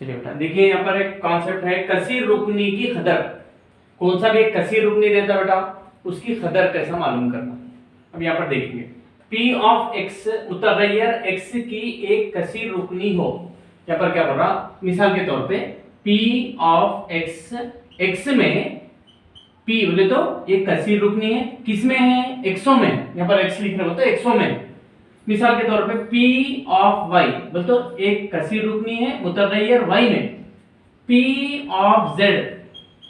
चलिए बेटा देखिए यहाँ पर एक कॉन्सेप्ट है कसीर रुकनी की कदर। कौन सा भी एक कसीर रुकनी देता बेटा, उसकी कदर कैसा मालूम करना। अब यहाँ पर देखेंगे P ऑफ x मुतगय्यर x की एक कसीर रुकनी हो। यहाँ पर क्या बोल रहा, मिसाल के तौर पे P ऑफ x, x में P बोले तो ये कसीर रुकनी है, किसमें है, एक्सों में। यहाँ पर x लिख रहे हो तो एक्सों में। मिसाल के तौर पे P ऑफ y बोले तो एक कसीर रुकनी है मुतगय्यर y में। P ऑफ z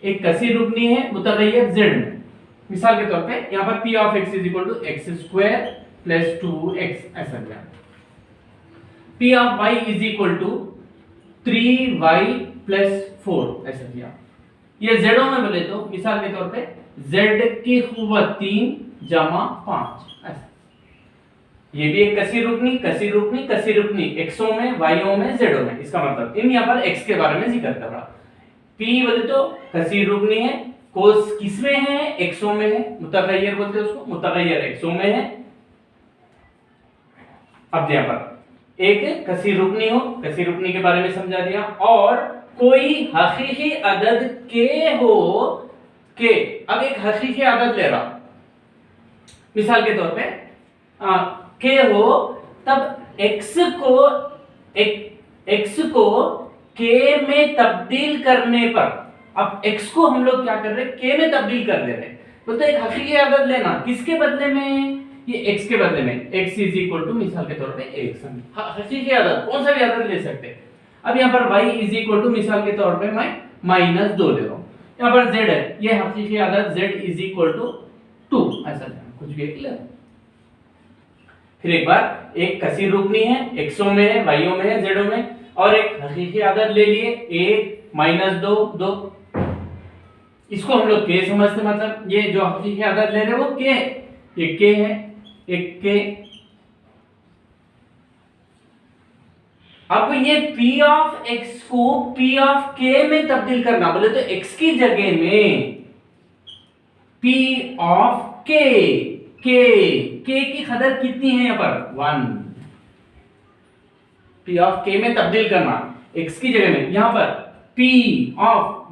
एक कसीर रुकनी है मुतगय्यर z में। मिसाल के तौर पे यहाँ पर P of x is equal to x square plus 2x ऐसा दिया। P of y is equal to 3y plus 4 ऐसा दिया। ये जेडो में बोले तो मिसाल के तौर पे z की कुव्वत 3 जमा 5 ऐसा। ये भी एक कसीर रुकनी, कसीर रुकनी, कसीर रुकनी, एक्सों में, वाईओं में, जेडो में। इसका मतलब इन यहाँ पर x के बारे में जिक्र कर रहा। P बोले तो कसीर रुकनी है, कोस किसमें है, एक्सों में है, मुतगय्यर बोलते हैं उसको, मुतगय्यर एक्सों में है। अब यहाँ पर एक कसीर रुकनी हो, कसीर रुकनी के बारे में समझा दिया, और कोई हकीकी अदद के हो के। अब एक हकीकी अदद ले रहा, मिसाल के तौर पे के हो, तब x को k में तब्दील करने पर, अब x को हम लोग क्या कर रहे हैं, k में तब्दील कर दे रहे हैं। तो एक हकीकी अदद लेना, किसके बदले में, ये x के बदले में। x इज इक्वल टू मिसाल के तौर पे x, हकीकी अदद कौन सा भी अदद ले सकते हैं। अब यहाँ पर y इज इक्वल टू मिसाल के तौर पे मैं -2 ले रहा हूँ। यहाँ पर z है, ये हकीकी अदद z इज इक्वल टू 2 ऐसा कुछ भी क्लियर। फिर एक बार एक कसीर रुकनी है, एक्सों में है, वाईओं में है, जेडों में, और एक हकीकी अदद ले लिए 1 -2 2। इसको हम लोग के समझते, मतलब ये जो हकीकी अदद ले रहे हैं वो के, ये के है, एक के। अब ये P ऑफ x को P ऑफ k में तब्दील करना, बोले तो x की जगह में P ऑफ k की कदर कितनी है यहाँ पर 1। P ऑफ k में तब्दील करना x की जगह में। यहाँ पर P ऑफ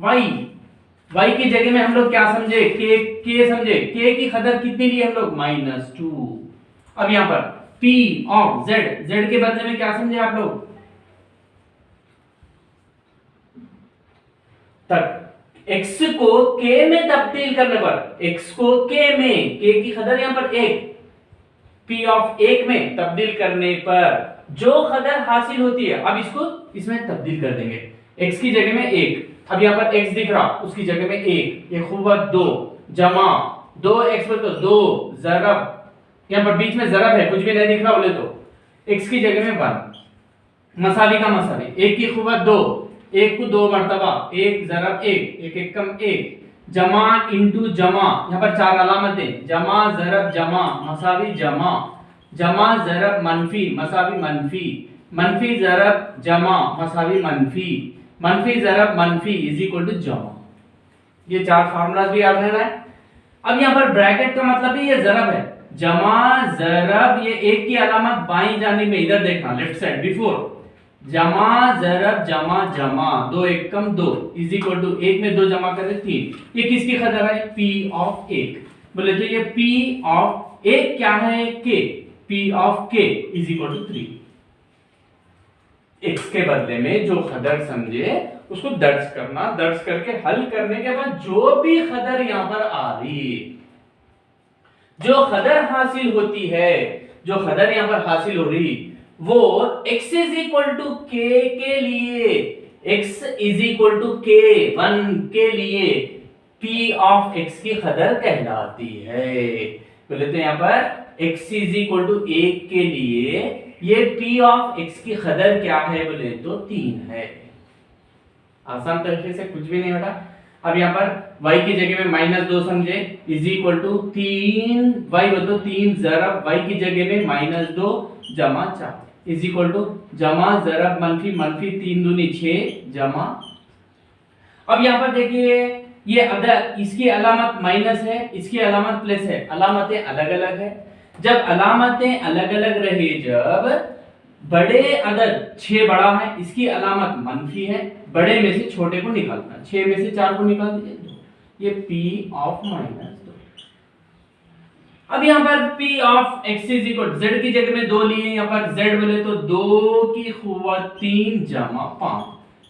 y की जगह में हम लोग क्या समझे, k समझे, k की कदर कितनी ली हम लोग -2। अब यहाँ पर P ऑफ z के बदले में क्या समझे आप लोग, तक x को k में तब्दील करने पर, x को k में, k की कदर यहाँ पर 1, P ऑफ 1 में तब्दील करने पर जो कदर हासिल होती है, अब इसको इसमें तब्दील कर देंगे। x की जगह में 1, अब यहाँ पर x दिख रहा, उसकी जगह में 1, ये कुव्वत 2 जमा 2x बोले तो 2 ज़रब, यहाँ पर बीच में ज़रब है, कुछ भी नहीं दिख रहा बोले तो x की जगह में 1, मसावी का मसावी, 1 की कुव्वत 2, 1 को 2 मर्तबा, 1 ज़रब 1, 1 एकम 1, जमा इंटू जमा, यहाँ पर 4 अलामतें, जमा ज़रब जमा मसावी जमा, जमा ज़रब मनफी मसावी मनफी, मनफी ज़रब जमा मसावी मनफी, मनफी ज़रब मनफी इज इक्वल टू जमा। ये 4 फार्मूलाज भी याद रहना है। अब यहाँ पर ब्रैकेट का मतलब भी ये ज़रब है, जमा ज़रब, ये 1 की अलामत बाईं जानिब में, इधर देखना लेफ्ट साइड बिफोर, जमा ज़रब जमा जमा, 2 एकम 2 इज इक्वल टू 1 में 2 जमा करें 3। ये किसकी कदर है, P ऑफ 1, बोले तो ये P ऑफ 1 क्या है, K, P of K is equal to 3। x के बदले में जो कदर समझे उसको दर्ज करना, दर्ज करके हल करने के बाद जो भी कदर यहाँ पर आ रही, जो कदर हासिल होती है, जो कदर यहाँ पर हासिल हो रही, वो x is equal to k के लिए, x is equal to k 1 के लिए P ऑफ x की कदर कहलाती है। बोले तो यहाँ पर x इज इक्वल टू 1 के लिए ये P ऑफ x की कदर क्या है, बोले तो 3 है। आसान तरीके से, कुछ भी नहीं बेटा। अब यहाँ पर y की जगह में -2 समझे, इज इक्वल टू 3, y बोले तो 3 ज़रब y की जगह में -2 जमा 4 इज इक्वल टू जमा ज़रब मनफी मनफी 3 दूनी 6 जमा। अब यहाँ पर देखिए ये अदर, इसकी अलामत माइनस है, इसकी अलामत प्लस है, अलामतें अलग अलग है। जब अलामतें अलग अलग रही, जब बड़े अदद 6 बड़ा है, इसकी अलामत मनफी है, बड़े में से छोटे को निकालना, 6 में से 4 को निकाल दीजिए, 2, ये p ऑफ -2। अब यहाँ पर p of x is equal z की जगह में 2 लिए, यहाँ पर z बोले तो 2 की खुवत 3 जमा 5,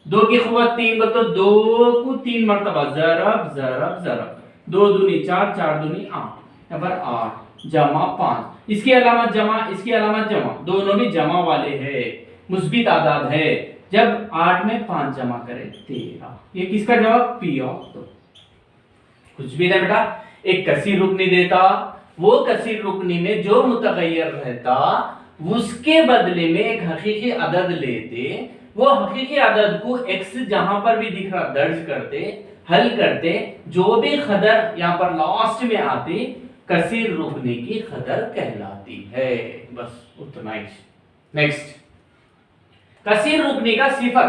2 की खुवत 3 बोले तो 2 को 3 मरतबा ज़रब ज़रब ज़रब, 2 दूनी 4, 4 दूनी 8, यहाँ पर 8 जमा 5, इसकी अलामत जमा, इसकी अलामत जमा, दोनों भी जमा वाले हैं, मुस्बित आदाद है। जब 8 में 5 जमा करें 13, ये किसका जवाब p ऑफ 2। कुछ भी नहीं बेटा, एक कसीर रुकनी देता, वो कसीर रुकनी में जो मुतगय्यर रहता उसके बदले में एक हकीकी अदद लेते, वो हकीकी अदद को x जहां पर भी दिख रहा दर्ज करते, हल करते, जो भी खदर यहाँ पर लास्ट में आती कसीर रुकने की खदर कहलाती है। बस उतना ही। नेक्स्ट, कसीर रुकने का सिफर।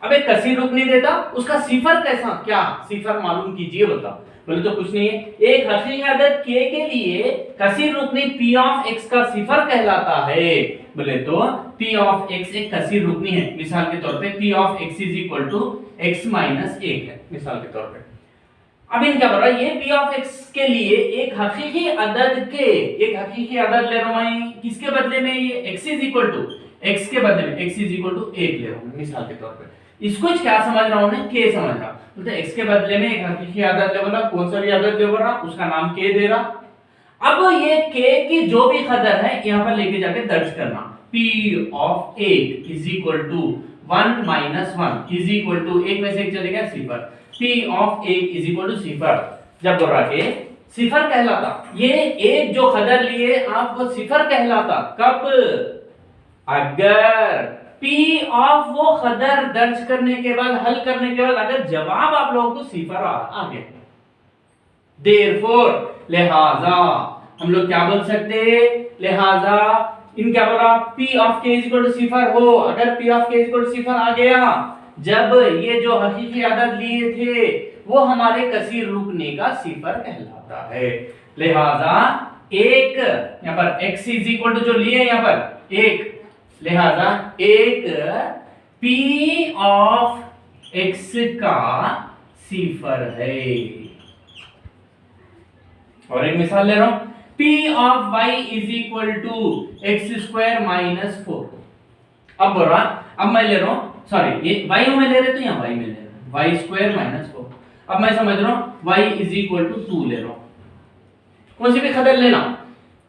अब एक कसीर रुकनी देता, उसका सिफर कैसा, क्या सिफर मालूम कीजिए बता। बोले तो कुछ नहीं है, एक हकीकी अदद k के लिए कसीर रुकनी p ऑफ x का सिफर कहलाता है। बोले तो p ऑफ x एक कसीर रुकनी है, मिसाल के तौर पे p of x is equal to x minus 1 है, मिसाल के तौर पे। अब इन क्या बोल रहा है, ये p ऑफ x के लिए एक हकीकी अदद के, एक हकीकी अदद ले रहा हूं किसके बदले में, ये x is equal to x के बदले में x इज इक्वल टू 1 ले रहा हूं मिसाल के तौर पे। इसको क्या समझ रहा हूं मैं, k समझ रहा, तो x के बदले में एक हकीकी अदद ले बोला, कौन सा भी अदद ले बोला, उसका नाम k दे रहा। अब ये k की जो भी कदर है यहां पर लेके जाके दर्ज करना, p of 8 is equal to 1 minus 1 is equal to 1 में से 1 चलेगा 0, p of 8 is equal to 0। जब बोल रहा के सिफर कहलाता, ये एक जो कदर लिए आप वो सिफर कहलाता कब, अगर p ऑफ वो कदर दर्ज करने के बाद, हल करने के बाद अगर जवाब आप लोगों को सिफर आ गया। देयरफॉर लिहाजा हम लोग क्या बोल सकते, लिहाजा इन क्या बोला, p of k is equal to सिफर हो, अगर p of k is equal to सिफर आ गया, जब ये जो हकीकी अदद लिए थे वो हमारे कसीर रुकने का सिफर कहलाता है। लिहाजा एक यहाँ पर x इज इक्वल टू जो लिए यहाँ पर 1, लिहाजा एक p ऑफ x का सिफर है। और एक मिसाल ले रहा हूं, p of y is equal to x square minus 4। अब बोल रहा, अब मैं ले रहा हूं, सॉरी ये y में ले रहे तो यहाँ y में ले रहे, y स्क्वायर माइनस 4। अब मैं समझ रहा हूं y इज इक्वल टू 2 ले रहा हूं, कौन सी भी कदर लेना,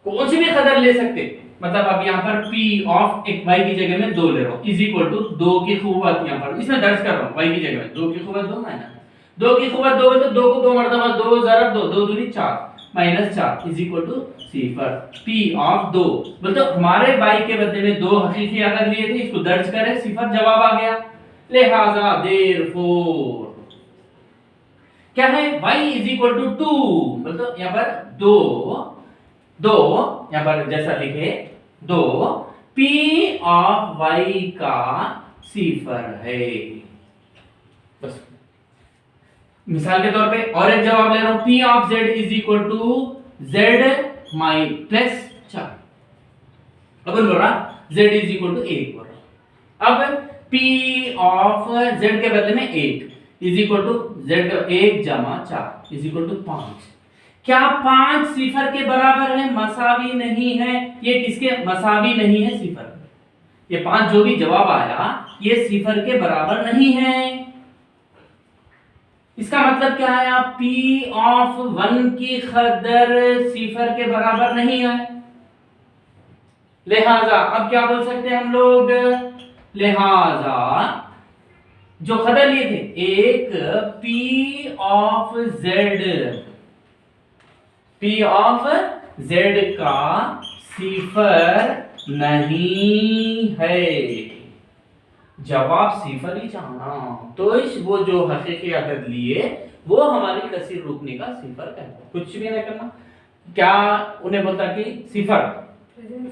कौन सी भी कदर ले सकते, मतलब अब यहाँ पर p ऑफ एक y की जगह में 2 ले रहा हूँ इज इक्वल टू 2 की खुवत, यहाँ पर इसमें दर्ज कर रहा हूँ y की जगह में 2 की खुवत 2 माइनस 2 की खुवत 2 तो 2 को 2 मरतबा 2 ज़रब 2, 2 दूनी 4 माइनस 4 इज इक्वल टू सिफर। p ऑफ 2 मतलब हमारे y के बदले में 2 हकीकी अदद लिए थे, इसको दर्ज करें, सिफर जवाब आ गया। लिहाजा देयरफॉर क्या है, y इज इक्वल टू 2, मतलब यहाँ पर 2 यहाँ पर जैसा लिखे 2 p ऑफ y का सिफर है। बस मिसाल के तौर पे और एक जवाब ले रहा हूं, p of z is equal to z माइ प्लस 4। अब बोल रहा z इज इक्वल टू 1 बोल रहा, अब p ऑफ z के बदले में 1 इज इक्वल टू z 1 जमा 4 इज इक्वल टू 5। क्या 5 सिफर के बराबर है, मसावी नहीं है, ये किसके मसावी नहीं है, सिफर, ये 5 जो भी जवाब आया ये सिफर के बराबर नहीं है। इसका मतलब क्या है, p ऑफ 1 की कदर सिफर के बराबर नहीं है। लिहाजा अब क्या बोल सकते हैं हम लोग, लिहाजा जो कदर लिए थे, एक p ऑफ z का सिफर नहीं है, जवाब सिफर ही चाहना, तो इस वो जो हकीकी अदद लिए वो हमारी कसीर रुकने का सिफर कहता है, कुछ भी नहीं करना। क्या उन्हें बोलता कि सिफर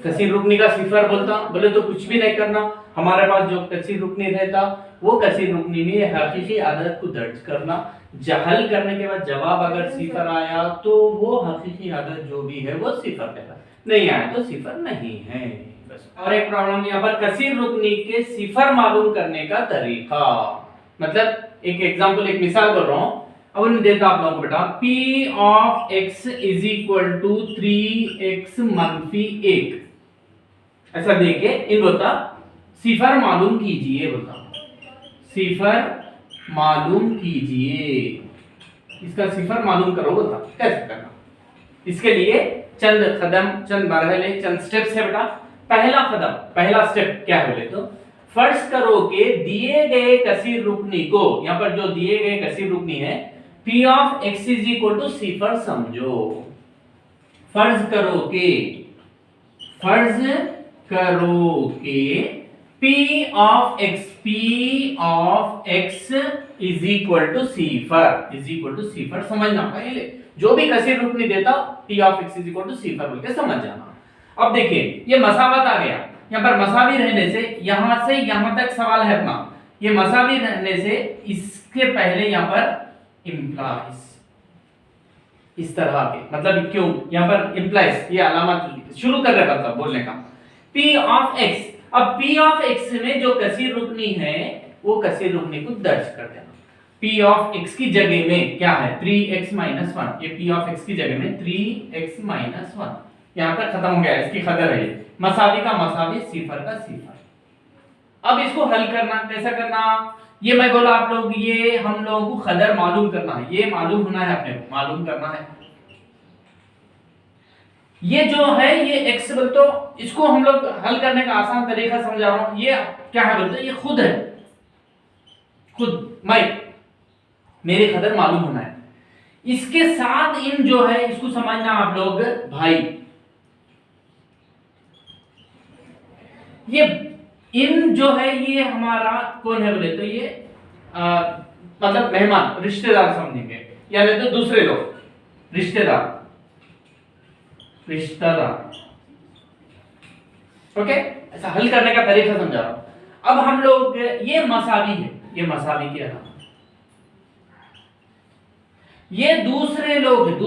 कसीर रुकनी का सिफर बोलता, बोले तो कुछ भी नहीं करना, हमारे पास जो कसीर रुकनी रहता वो कसीर रुकनी में हकीकी अदद को दर्ज करना, हल करने के बाद जवाब अगर सिफर आया तो वो हकीकी अदद जो भी है वो सिफर कहता, नहीं आया तो सिफर नहीं है। और एक प्रॉब्लम यहाँ पर कसीर रुकनी के सिफर मालूम करने का तरीका, मतलब एक एग्जांपल, एक मिसाल बोल रहा हूँ। अब मैं देता आप लोगों को बेटा, p of x is equal to 3x मनफी 1 ऐसा देके इन बोलता सिफर मालूम कीजिए, बोलता सिफर मालूम कीजिए, इसका सिफर मालूम करो, बोलता कैसे करना। इसके लिए चंद कदम, चंद मरहले, चंद स्टेप्स है बेटा। पहला कदम, पहला स्टेप क्या है बोले तो, फर्ज करो कि दिए गए कसीर रुकनी को, यहां पर जो दिए गए कसीर रुकनी है p of x is equal to सिफर समझो। फर्ज करो कि p of x is equal to सिफर समझना। पहले जो भी कसीर रुकनी देता p of x is equal to सिफर बोल के समझ जाना। अब देखिए ये मसावत आ गया, यहाँ पर मसावी रहने से यहां से यहां तक सवाल है अपना, ये मसावी रहने से इसके पहले यहाँ पर इम्प्लाइज इस तरह के, मतलब क्यों यहाँ पर इम्प्लाइज ये अलामत शुरू कर रहा था बोलने का। p ऑफ x, अब p ऑफ x में जो कसीर रुकनी है वो कसीर रुकनी को दर्ज कर देना। p ऑफ x की जगह में क्या है 3x माइनस 1, ये p ऑफ x की जगह में 3x माइनस 1, यहां तक खत्म हो गया, इसकी कदर है ये मसावी का मसावी, सिफर का सिफर। अब इसको हल करना, कैसा करना, ये मैं बोला आप लोग, ये हम लोगों को कदर मालूम करना है, ये मालूम होना है, अपने को मालूम करना है। ये जो है ये x बोल तो इसको हम लोग हल करने का आसान तरीका समझा रहा हूं। ये क्या है बोलते, ये खुद है, खुद मैं, मेरी कदर मालूम होना है। इसके साथ इन जो है इसको समझना आप लोग भाई, ये इन जो है ये हमारा कौन है बोले तो ये मतलब मेहमान, रिश्तेदार समझेंगे, या नहीं तो दूसरे लोग, रिश्तेदार, ओके। ऐसा हल करने का तरीका समझा रहा हूं। अब हम लोग ये मसावी है, ये मसावी क्या है, ये दूसरे लोग है,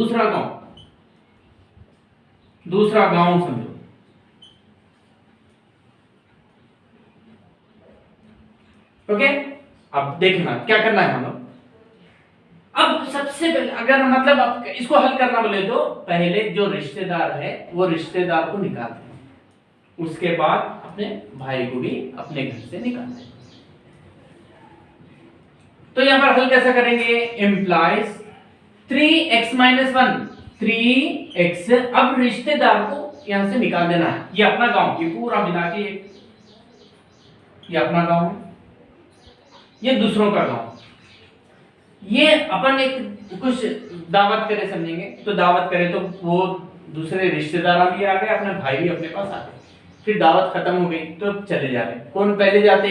दूसरा गांव समझो, ओके। अब देखना क्या करना है हम लोग। अब सबसे पहले अगर मतलब आप इसको हल करना बोले तो पहले जो रिश्तेदार है वो रिश्तेदार को निकाल दें, उसके बाद अपने भाई को भी अपने घर से निकाल दें। तो यहां पर हल कैसा करेंगे, इम्प्लाइज 3x माइनस 1 3x, अब रिश्तेदार को यहां से निकाल देना है। ये अपना गांव, ये पूरा मिला के ये अपना गांव है, ये दूसरों का गांव। ये अपन एक कुछ दावत करे समझेंगे, तो दावत करे तो वो दूसरे रिश्तेदार भी आ गए, अपने भाई भी अपने पास आ गए, फिर दावत खत्म हो गई तो चले जाते। कौन पहले जाते,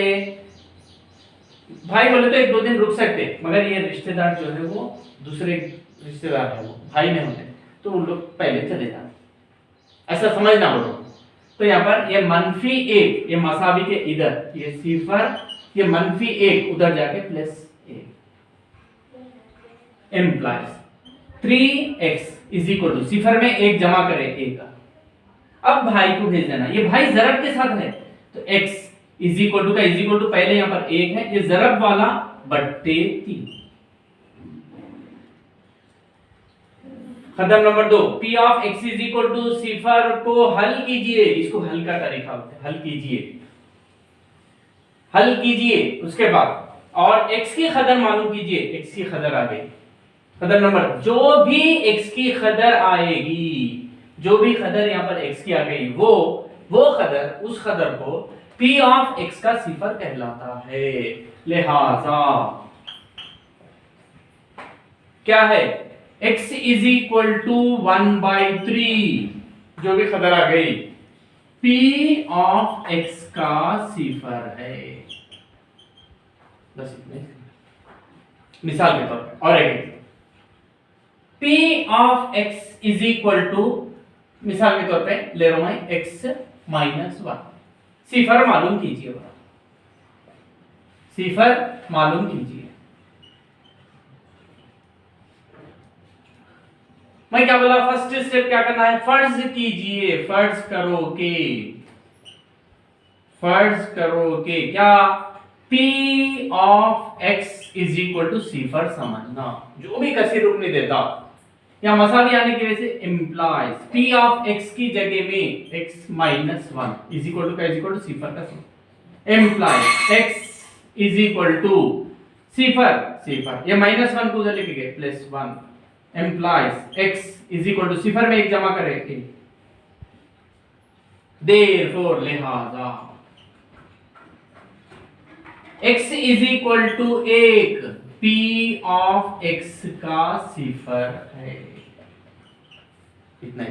भाई बोले तो 1-2 दिन रुक सकते, मगर ये रिश्तेदार जो है वो दूसरे रिश्तेदार है, वो भाई नहीं होते, तो उन लोग पहले चले जाते, ऐसा समझना बोलो। तो यहाँ पर ये -1, ये मसावी के इधर, ये सिफर, ये -1 उधर जाके +1 implies 3x is equal to सिफर में 1 जमा करें 1 का, अब भाई को भेज देना, ये भाई जरब के साथ है तो x इज इक्वल टू का इज इक्वल टू पहले यहां पर 1 है, ये जरब वाला बट्टे 3। कदम number 2, p of x is equal to सिफर को हल कीजिए, इसको हल का तरीका होता है, हल कीजिए उसके बाद, और x की कदर मालूम कीजिए, x की कदर आ गई। कदर नंबर, जो भी x की कदर आएगी, जो भी कदर यहाँ पर x की आ गई, वो कदर, उस कदर को p ऑफ x का सिफर कहलाता है। लिहाजा क्या है, x इज इक्वल टू 1/3, जो भी कदर आ गई p ऑफ x का सिफर है। बस इतने मिसाल के तौर पर, और एक p of x is equal to, मिसाल के तौर पे ले रहा हूं मैं x माइनस 1, सिफर मालूम कीजिए, सिफर मालूम कीजिए। मैं क्या बोला, फर्स्ट स्टेप क्या करना है, फर्ज कीजिए, फर्ज करो कि फर्ज करो कि क्या P of x is equal to सिफर समझना, जो भी कसी रुक नहीं देता या मसावी आने की वजह से इंप्लाइज P ऑफ x की जगह में x minus 1 is equal to क्या, इज इक्वल टू सिफर का implies x is equal to सिफर सिफर, ये माइनस 1 को उधर लिख गए plus 1 implies x is equal to सिफर में एक जमा करें, देयरफॉर लिहाजा x इज इक्वल टू एक P ऑफ x का सिफर है, इतना ही।